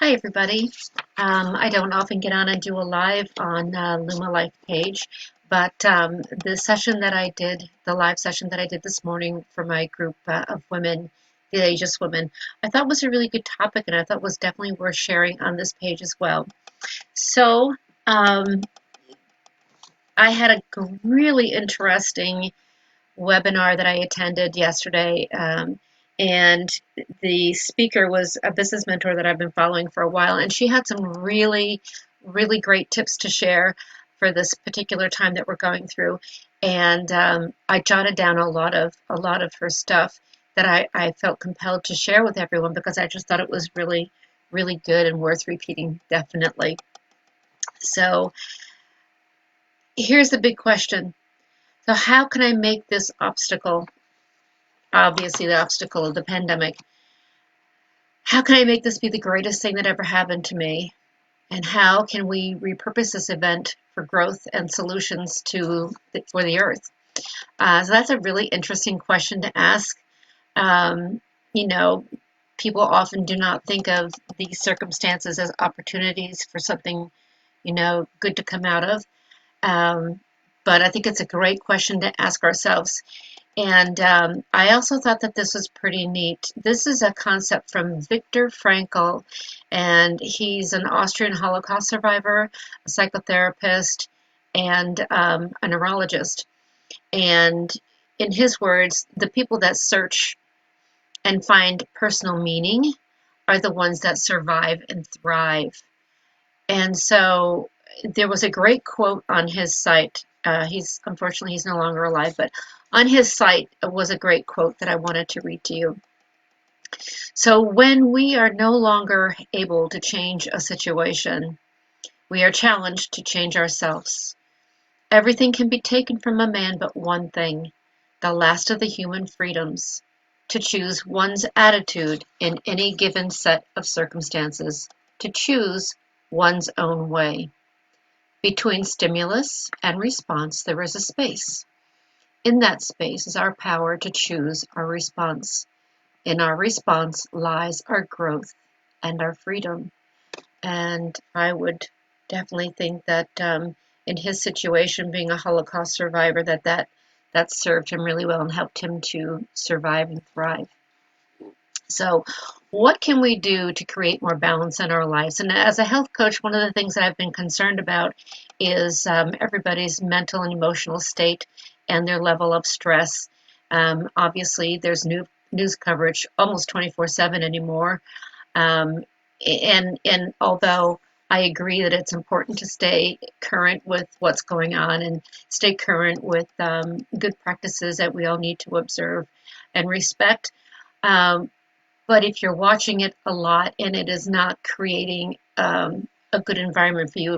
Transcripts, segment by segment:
Hi, everybody. I don't often get on and do a live on Luma Life page, but the session that I did, the live session that I did this morning for my group of women, the Aegis women, I thought was a really good topic and I thought was definitely worth sharing on this page as well. So um, I had a really interesting webinar that I attended yesterday. And the speaker was a business mentor that I've been following for a while, and she had some really great tips to share for this particular time that we're going through. And I jotted down a lot of her stuff that I felt compelled to share with everyone because I just thought it was really good and worth repeating, definitely. So here's the big question. So how can I make this obstacle, obviously the obstacle of the pandemic, how can I make this be the greatest thing that ever happened to me? And how can we repurpose this event for growth and solutions for the earth? So that's a really interesting question to ask. Um, you know, People often do not think of these circumstances as opportunities for something, good to come out of. Um, but I think it's a great question to ask ourselves. And I also thought that this was pretty neat. This is a concept from Viktor Frankl, and he's an Austrian Holocaust survivor, a psychotherapist, and a neurologist. And in his words, the people that search and find personal meaning are the ones that survive and thrive. And so there was a great quote on his site. He's no longer alive, but on his site was a great quote that I wanted to read to you. So when we are no longer able to change a situation, we are challenged to change ourselves. Everything can be taken from a man but one thing, the last of the human freedoms, to choose one's attitude in any given set of circumstances, to choose one's own way. Between stimulus and response, there is a space. In that space is our power to choose our response. In our response lies our growth and our freedom. And I would definitely think that in his situation, being a Holocaust survivor, that served him really well and helped him to survive and thrive. So, what can we do to create more balance in our lives? And as a health coach, one of the things that I've been concerned about is everybody's mental and emotional state and their level of stress. Obviously, there's news coverage almost 24/7 anymore. Um, and although I agree that it's important to stay current with what's going on and stay current with good practices that we all need to observe and respect. Um, but if you're watching it a lot and it is not creating a good environment for you,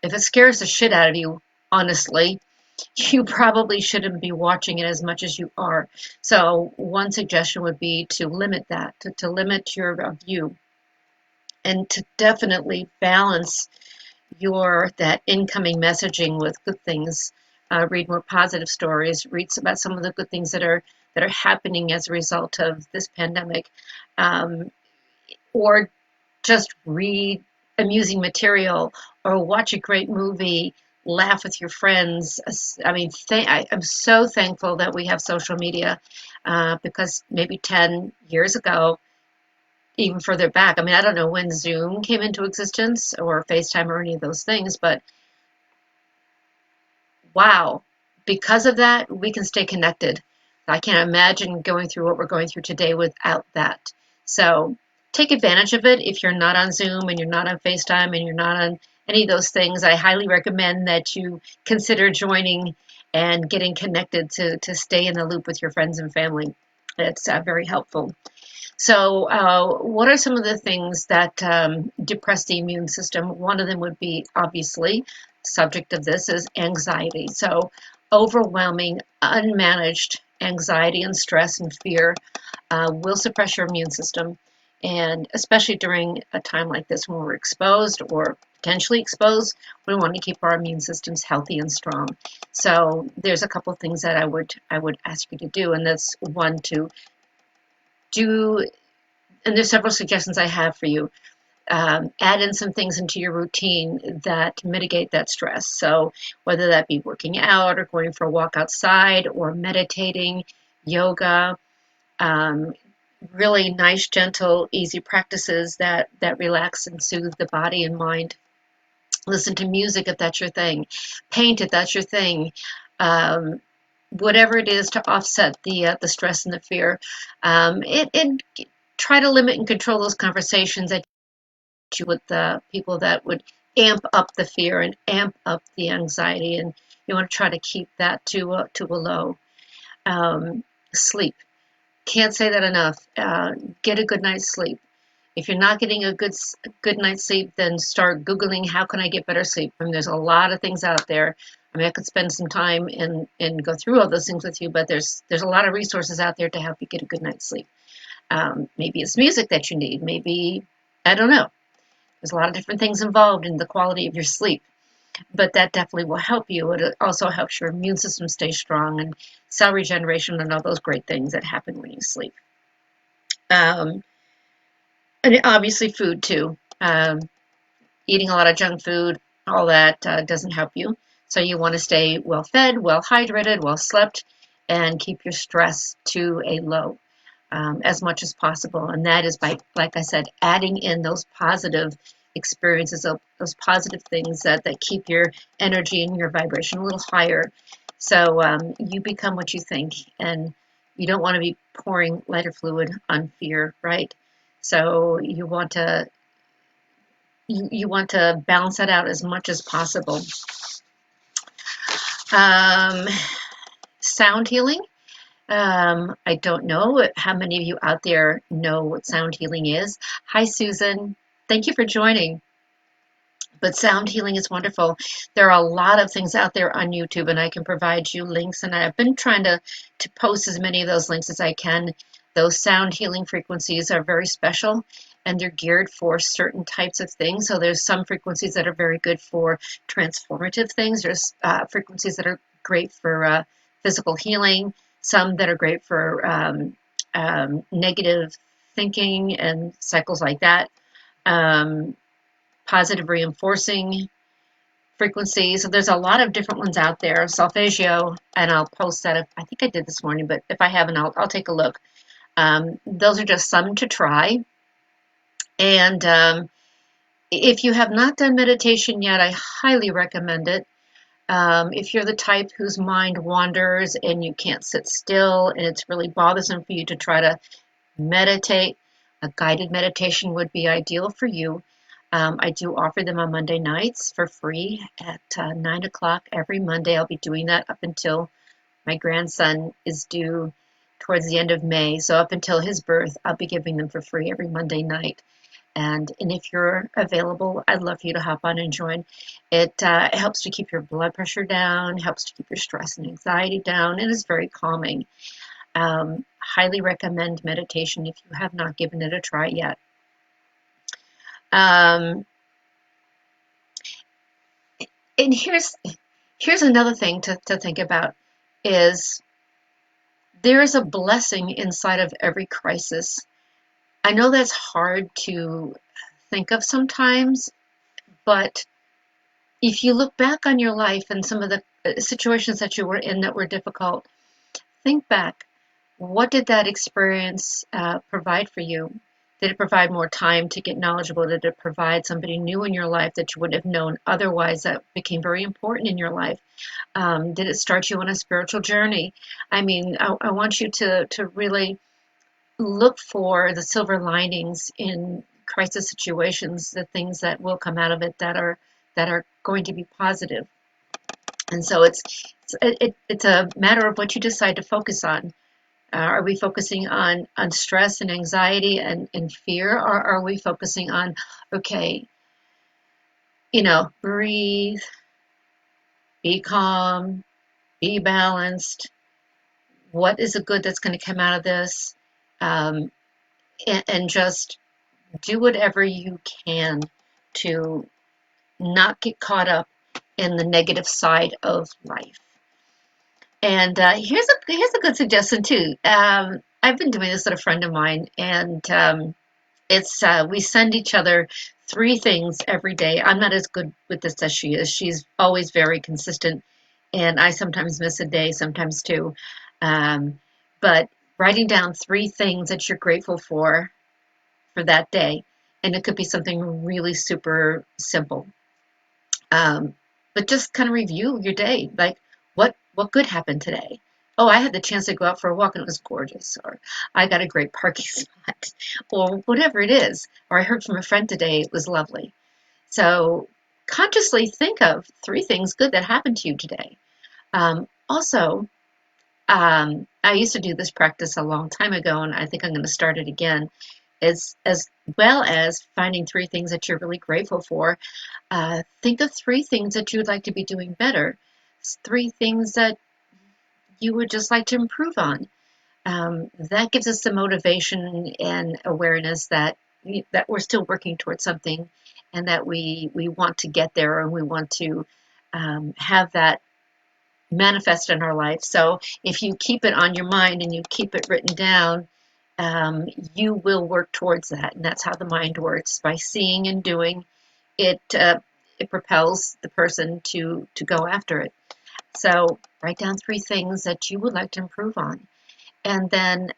if it scares the shit out of you, honestly, you probably shouldn't be watching it as much as you are. So one suggestion would be to limit that, to limit your view, and to definitely balance that incoming messaging with good things. Read more positive stories. Read about some of the good things that are happening as a result of this pandemic, um, or just read amusing material or watch a great movie. Laugh with your friends. I mean, I'm so thankful that we have social media because maybe 10 years ago, even further back, I mean, I don't know when Zoom came into existence or FaceTime or any of those things, but wow, because of that, we can stay connected. I can't imagine going through what we're going through today without that. So take advantage of it. If you're not on Zoom and you're not on FaceTime and you're not on any of those things, I highly recommend that you consider joining and getting connected to stay in the loop with your friends and family. It's very helpful. So, what are some of the things that depress the immune system? One of them would be obviously subject of this is anxiety. So, overwhelming, unmanaged anxiety and stress and fear will suppress your immune system. And especially during a time like this when we're exposed or potentially exposed, we want to keep our immune systems healthy and strong. So there's a couple of things that I would ask you to do, and that's one, to do and there's several suggestions I have for you. Add in some things into your routine that mitigate that stress. So whether that be working out or going for a walk outside or meditating, yoga, um, really nice, gentle, easy practices that relax and soothe the body and mind. Listen to music if that's your thing. Paint if that's your thing. Um, Whatever it is to offset the stress and the fear. And try to limit and control those conversations that you with the people that would amp up the fear and amp up the anxiety, and you want to try to keep that to a low. Um, Sleep. Can't say that enough. Get a good night's sleep. If you're not getting a good night's sleep, then start Googling how can I get better sleep. I mean, there's a lot of things out there. I mean, I could spend some time and go through all those things with you, but there's a lot of resources out there to help you get a good night's sleep. Maybe it's music that you need. Maybe, I don't know. There's a lot of different things involved in the quality of your sleep, but that definitely will help you. It also helps your immune system stay strong and cell regeneration and all those great things that happen when you sleep. Um, and obviously food too. Eating a lot of junk food, all that doesn't help you. So you want to stay well fed, well hydrated, well slept, and keep your stress to a low as much as possible. And that is by, like I said, adding in those positive experiences, those positive things that keep your energy and your vibration a little higher. So you become what you think, and you don't want to be pouring lighter fluid on fear, right? So you want to balance that out as much as possible. Um, Sound healing. I don't know how many of you out there know what sound healing is. Hi, Susan. Thank you for joining. But sound healing is wonderful. There are a lot of things out there on YouTube, and I can provide you links. And I've been trying to post as many of those links as I can. Those sound healing frequencies are very special, and they're geared for certain types of things. So there's some frequencies that are very good for transformative things. There's frequencies that are great for physical healing. Some that are great for negative thinking and cycles like that. Positive reinforcing frequencies. So there's a lot of different ones out there. Solfeggio, and I'll post that. I think I did this morning, but if I haven't, I'll take a look. Those are just some to try. And if you have not done meditation yet, I highly recommend it. If you're the type whose mind wanders and you can't sit still and it's really bothersome for you to try to meditate, a guided meditation would be ideal for you. I do offer them on Monday nights for free at 9 o'clock every Monday. I'll be doing that up until my grandson is due towards the end of May. So up until his birth, I'll be giving them for free every Monday night. And if you're available, I'd love for you to hop on and join. It helps to keep your blood pressure down, helps to keep your stress and anxiety down, and is very calming. Highly recommend meditation if you have not given it a try yet. And here's another thing to think about is there is a blessing inside of every crisis. I know that's hard to think of sometimes, but if you look back on your life and some of the situations that you were in that were difficult, think back. What did that experience provide for you? Did it provide more time to get knowledgeable? Did it provide somebody new in your life that you wouldn't have known otherwise that became very important in your life? Did it start you on a spiritual journey? I mean, I want you to really look for the silver linings in crisis situations, the things that will come out of it that are going to be positive. And so it's a matter of what you decide to focus on. Are we focusing on stress and anxiety and fear, or are we focusing on, okay, breathe, be calm, be balanced. What is the good that's going to come out of this? And just do whatever you can to not get caught up in the negative side of life. And here's a good suggestion too. I've been doing this with a friend of mine, and It's we send each other three things every day. I'm not as good with this as she is. She's always very consistent, and I sometimes miss a day, sometimes two. Um, but writing down three things that you're grateful for that day, and it could be something really super simple. But just kind of review your day, like what good happened today. Oh, I had the chance to go out for a walk and it was gorgeous, or I got a great parking spot, or whatever it is, or I heard from a friend today, it was lovely. So consciously think of three things good that happened to you today. Also, I used to do this practice a long time ago, and I think I'm going to start it again. As well as finding three things that you're really grateful for. Think of three things that you would like to be doing better. Three things that you would just like to improve on. That gives us the motivation and awareness that that we're still working towards something, and that we want to get there, and we want to have that manifest in our life. So if you keep it on your mind and you keep it written down, you will work towards that, and that's how the mind works, by seeing and doing. It propels the person to go after it. So write down three things that you would like to improve on, and then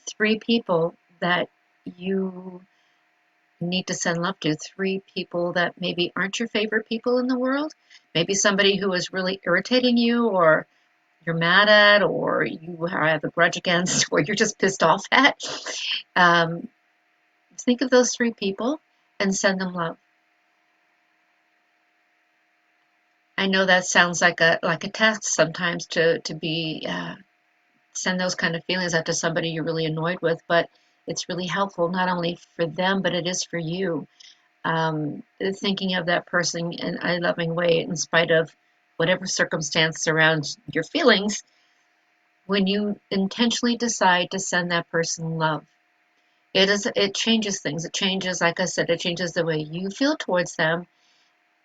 three people that you need to send love to. Three people that maybe aren't your favorite people in the world. Maybe somebody who is really irritating you, or you're mad at, or you have a grudge against, or you're just pissed off at. Um, think of those three people and send them love. I know that sounds like a test sometimes to be send those kind of feelings out to somebody you're really annoyed with, but it's really helpful not only for them, but it is for you. Thinking of that person in a loving way, in spite of whatever circumstance surrounds your feelings, when you intentionally decide to send that person love, it changes things. It changes, like I said, it changes the way you feel towards them,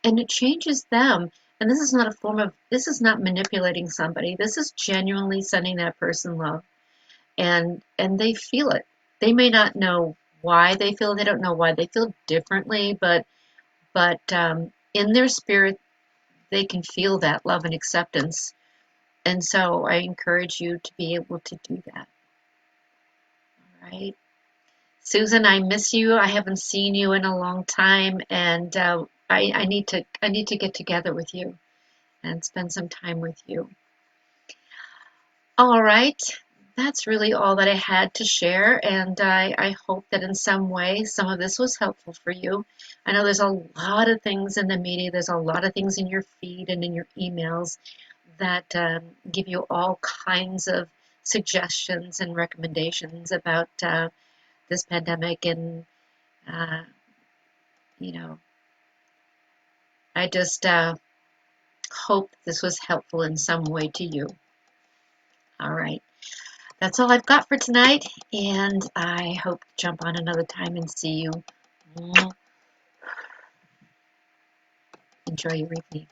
and it changes them. And this is not a form of, this is not manipulating somebody. This is genuinely sending that person love, and they feel it. They may not know why they feel. They don't know why they feel differently, but in their spirit, they can feel that love and acceptance. And so I encourage you to be able to do that. All right. Susan, I miss you. I haven't seen you in a long time, and I need to get together with you and spend some time with you. All right, that's really all that I had to share, and I hope that in some way some of this was helpful for you. I know there's a lot of things in the media, there's a lot of things in your feed and in your emails that give you all kinds of suggestions and recommendations about this pandemic, and uh, you know, I just hope this was helpful in some way to you. All right. That's all I've got for tonight, and I hope to jump on another time and see you. Enjoy your evening.